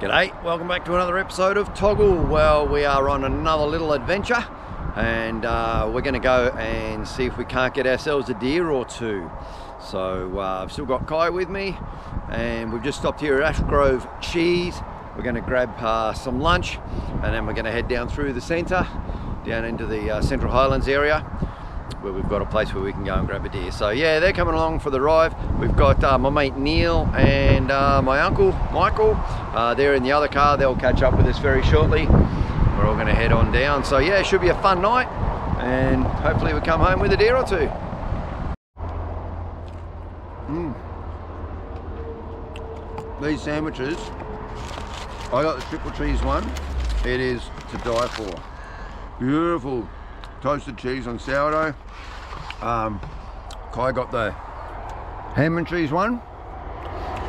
G'day, welcome back to another episode of Togl. Well, we are on another little adventure and we're going to go and see if we can't get ourselves a deer or two. So I've still got Kai with me and we've just stopped here at Ashgrove Cheese. We're going to grab some lunch and then we're going to head down through the centre, down into the Central Highlands area, where we've got a place where we can go and grab a deer. So yeah, they're coming along for the ride. We've got my mate Neil and my uncle Michael. They're in the other car. They'll catch up with us very shortly. We're all going to head on down. So yeah, it should be a fun night and hopefully we come home with a deer or two. These sandwiches, I got the triple cheese one. It is to die for. Beautiful toasted cheese on sourdough. Kai got the ham and cheese one.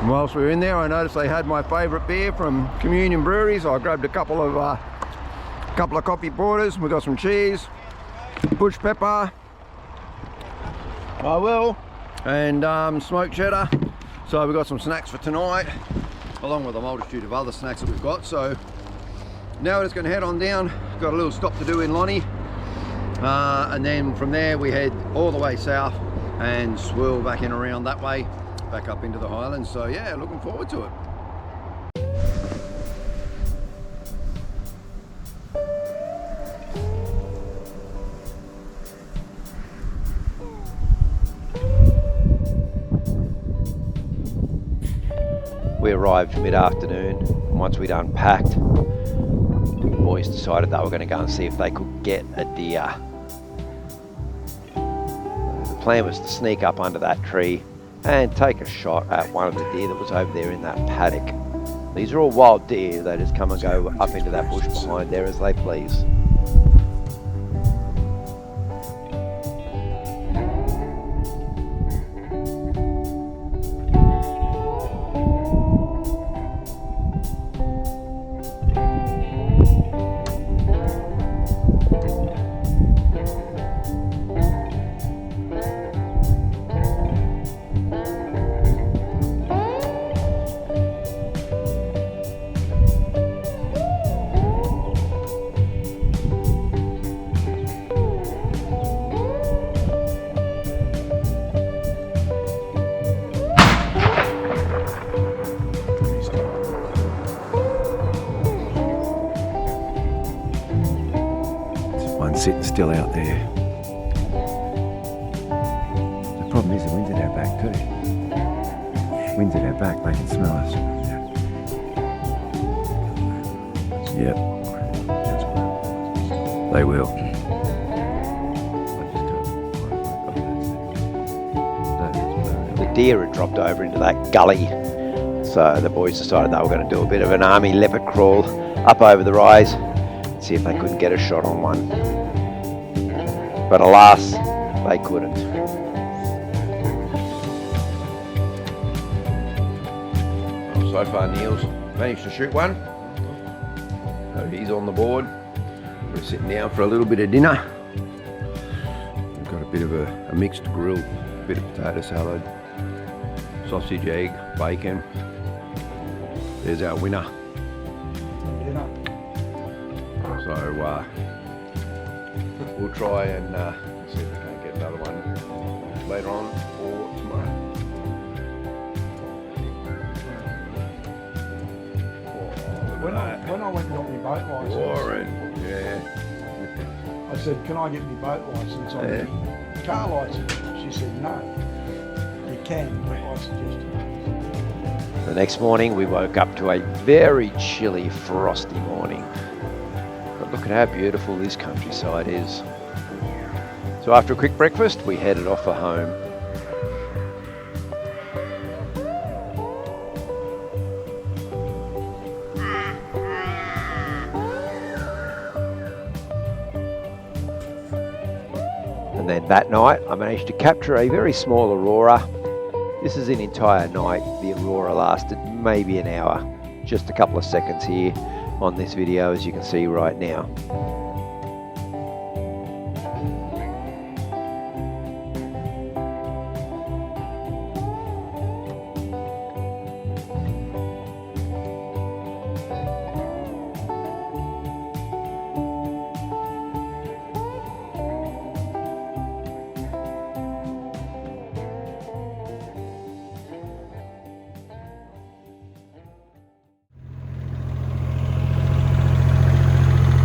And whilst we were in there, I noticed they had my favourite beer from Communion Breweries. I grabbed a couple of coffee porters. We got some cheese, bush pepper, and smoked cheddar. So we've got some snacks for tonight, along with a multitude of other snacks that we've got. So now we're just going to head on down. Got a little stop to do in Lonnie. And then from there we head all the way south and swirl back in around that way, back up into the Highlands. So yeah, looking forward to it. We arrived mid-afternoon. Once we'd unpacked, the boys decided they were going to go and see if they could get a deer. The plan was to sneak up under that tree and take a shot at one of the deer that was over there in that paddock. These are all wild deer. They just come and go up into that bush behind there as they please. Sitting still out there. The problem is the wind's at our back too. Wind's at our back, they can smell us. Yep. They will. The deer had dropped over into that gully, so the boys decided they were going to do a bit of an army leopard crawl up over the rise, see if they couldn't get a shot on one. But alas, they couldn't. So far Neil's managed to shoot one. So he's on the board. We're sitting down for a little bit of dinner. We've got a bit of a mixed grill, a bit of potato salad, sausage, egg, bacon. There's our winner. So we'll try and see if we can get another one later on or tomorrow. When I went and got my boat licence, Warren, yeah. I said, can I get my boat licence on the car licence? She said, no. You can, but I suggested no. The next morning we woke up to a very chilly, frosty morning. But look at how beautiful this countryside is. So after a quick breakfast, we headed off for home. And then that night, I managed to capture a very small aurora. This is an entire night. The aurora lasted maybe an hour. Just a couple of seconds here on this video, as you can see right now.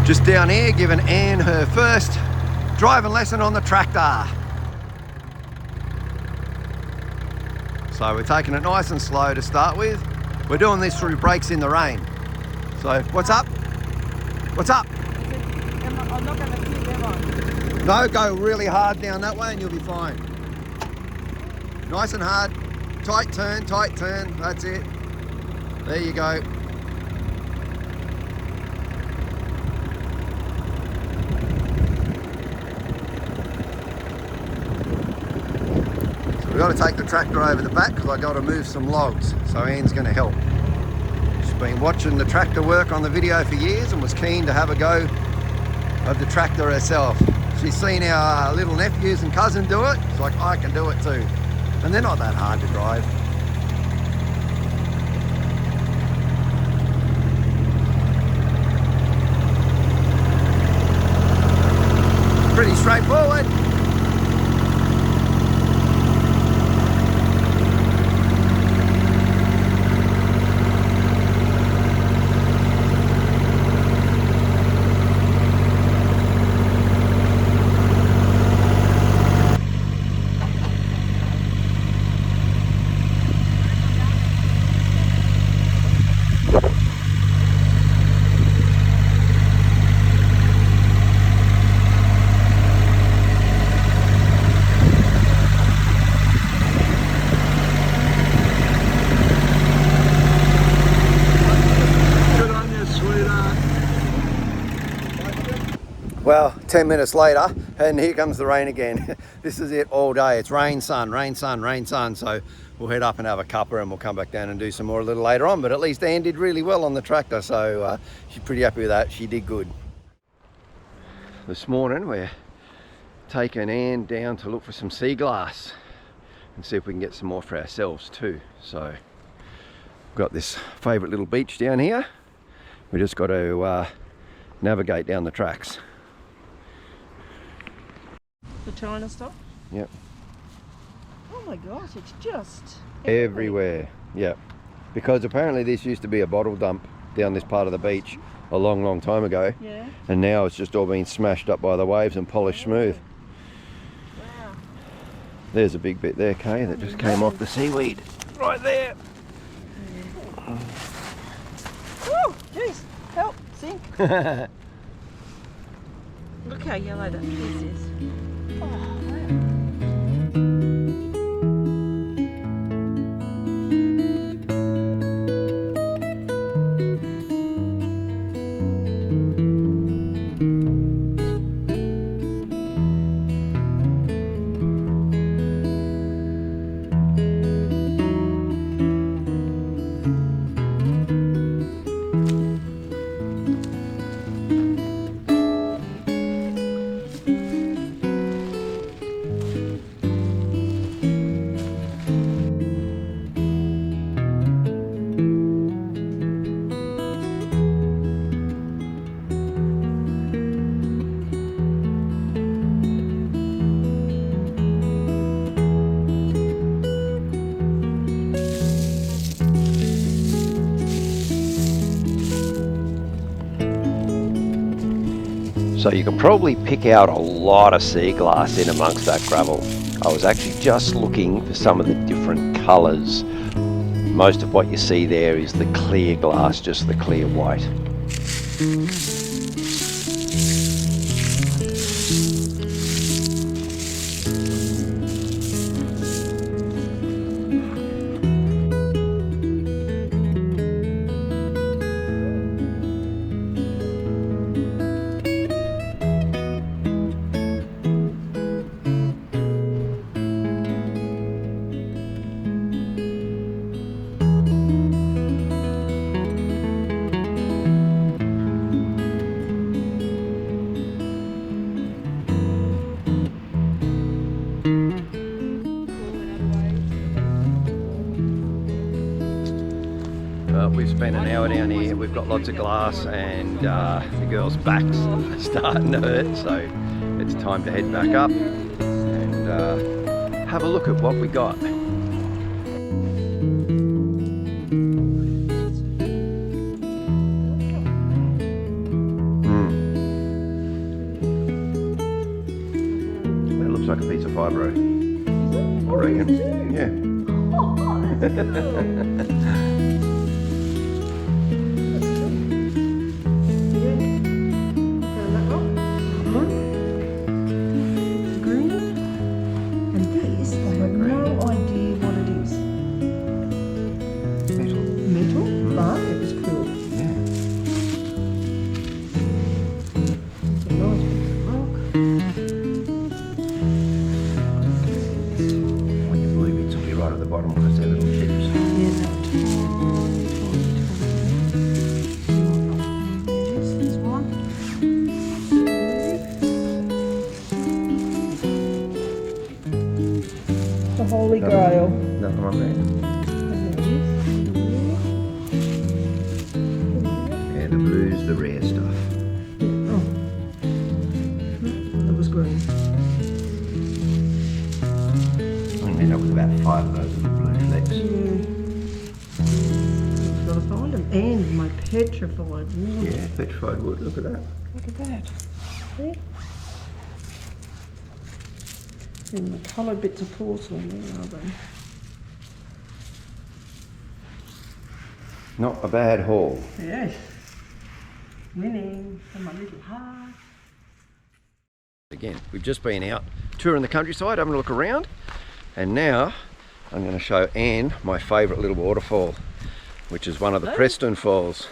Just down here, giving Anne her first driving lesson on the tractor. So we're taking it nice and slow to start with. We're doing this through breaks in the rain. So what's up? What's up? I'm not going to keep them on. No, go really hard down that way and you'll be fine. Nice and hard. Tight turn, that's it. There you go. So we've got to take the tractor over the back because I've got to move some logs. So Anne's going to help. She's been watching the tractor work on the video for years and was keen to have a go of the tractor herself. She's seen our little nephews and cousin do it. It's like, I can do it too. And they're not that hard to drive. Pretty straightforward. Well, 10 minutes later, and here comes the rain again. This is it all day. It's rain, sun, rain, sun, rain, sun. So we'll head up and have a cuppa and we'll come back down and do some more a little later on. But at least Anne did really well on the tractor. So she's pretty happy with that. She did good. This morning, we're taking Anne down to look for some sea glass and see if we can get some more for ourselves too. So we've got this favourite little beach down here. We just got to navigate down the tracks. The China stuff? Yep. Oh my gosh, it's just everywhere. Yep. Because apparently this used to be a bottle dump down this part of the beach a long time ago. Yeah. And now it's just all been smashed up by the waves and polished smooth. Wow. There's a big bit there, Kay, that just came off the seaweed. Right there. Oh, jeez, help, sink. Look how yellow that piece is. Oh, wow. So you can probably pick out a lot of sea glass in amongst that gravel. I was actually just looking for some of the different colours. Most of what you see there is the clear glass, just the clear white. We've spent an hour down here, we've got lots of glass and the girl's back's starting to hurt, so it's time to head back up and have a look at what we got. bro. I reckon. Yeah. Holy Grail. Nothing on there. Yeah, the blue's the rare stuff. Oh. That was green. I'm going to end up with about 5 of those little blue flecks. I've got to find them. And my petrified wood. Yeah, petrified wood. Look at that. Look at that. See? And the coloured bits of porcelain, where are they? Not a bad haul. Yes. Winning for my little heart. Again, we've just been out touring the countryside, having a look around, and now I'm going to show Anne my favourite little waterfall, which is one of the Preston Falls.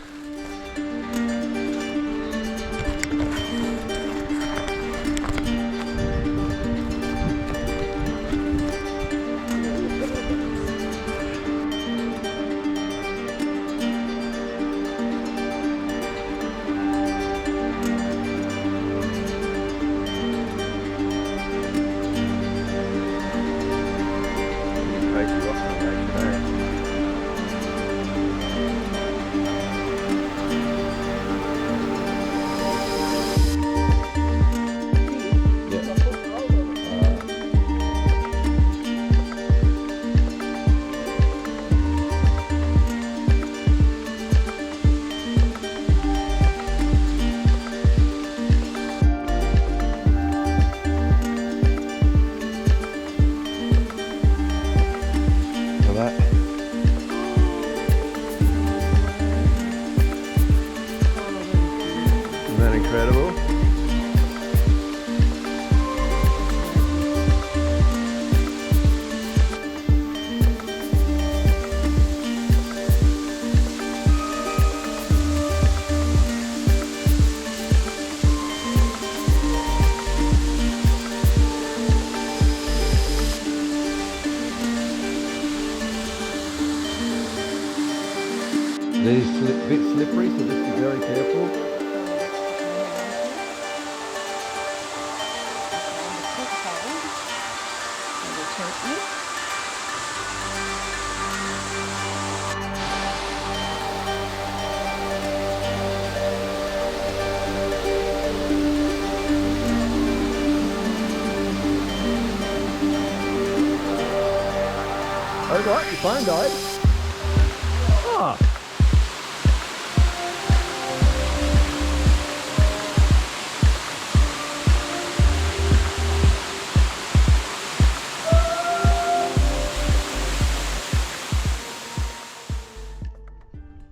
Incredible. These a bit slippery, so just be very careful. Oh right, your phone died. Ah.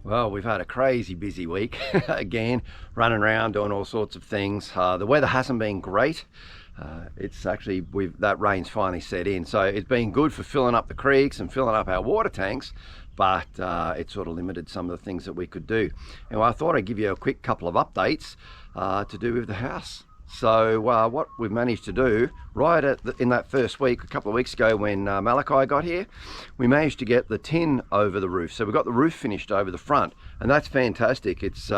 Well, we've had a crazy busy week again, running around doing all sorts of things. The weather hasn't been great. It's actually, that rain's finally set in, so it's been good for filling up the creeks and filling up our water tanks, but it sort of limited some of the things that we could do. And I thought I'd give you a quick couple of updates to do with the house. So what we've managed to do right in that first week, a couple of weeks ago when Malachi got here, we managed to get the tin over the roof. So we got the roof finished over the front, and that's fantastic. It's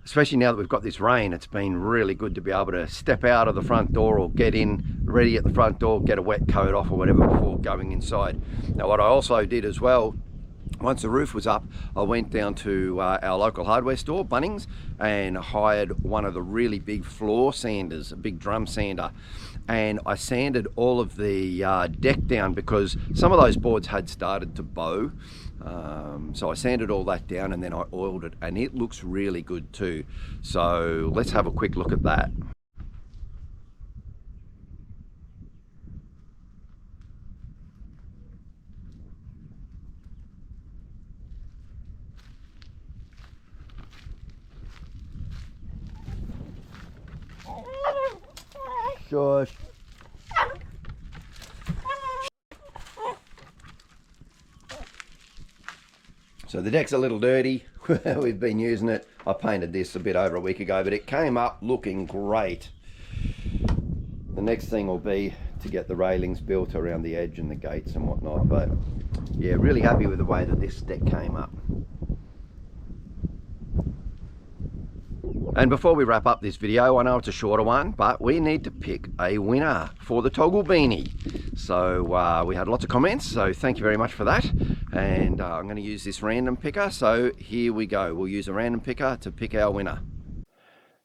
especially now that we've got this rain, it's been really good to be able to step out of the front door or get in ready at the front door, get a wet coat off or whatever before going inside. Now what I also did as well, once the roof was up, I went down to our local hardware store, Bunnings, and hired one of the really big floor sanders, a big drum sander. And I sanded all of the deck down because some of those boards had started to bow. So I sanded all that down and then I oiled it, and it looks really good too. So let's have a quick look at that. Shush. So the deck's a little dirty. We've been using it. I painted this a bit over a week ago, but it came up looking great. The next thing will be to get the railings built around the edge and the gates and whatnot. But yeah, really happy with the way that this deck came up. And before we wrap up this video, I know it's a shorter one, but we need to pick a winner for the Togl beanie. So we had lots of comments, so thank you very much for that. And I'm going to use this random picker. So here we go. We'll use a random picker to pick our winner.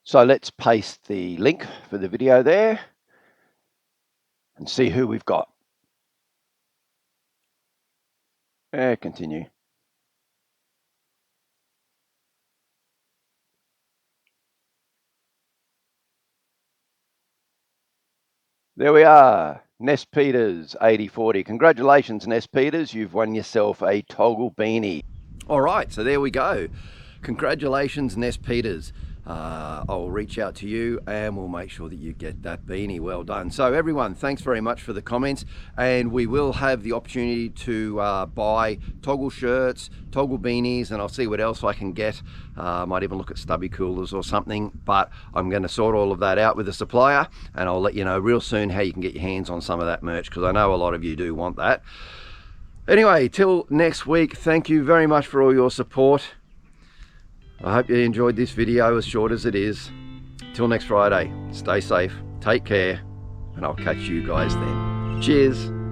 So let's paste the link for the video there and see who we've got. Continue. There we are, Ness Peters, 8040. Congratulations, Ness Peters. You've won yourself a Togl beanie. All right, so there we go. Congratulations, Ness Peters. I'll reach out to you and we'll make sure that you get that beanie. Well done. So everyone, thanks very much for the comments, and we will have the opportunity to buy Togl shirts, Togl beanies, and I'll see what else I can get. Might even look at stubby coolers or something, but I'm going to sort all of that out with the supplier, and I'll let you know real soon how you can get your hands on some of that merch, because I know a lot of you do want that. Anyway, till next week, thank you very much for all your support. I hope you enjoyed this video, as short as it is. Till next Friday, stay safe, take care, and I'll catch you guys then. Cheers.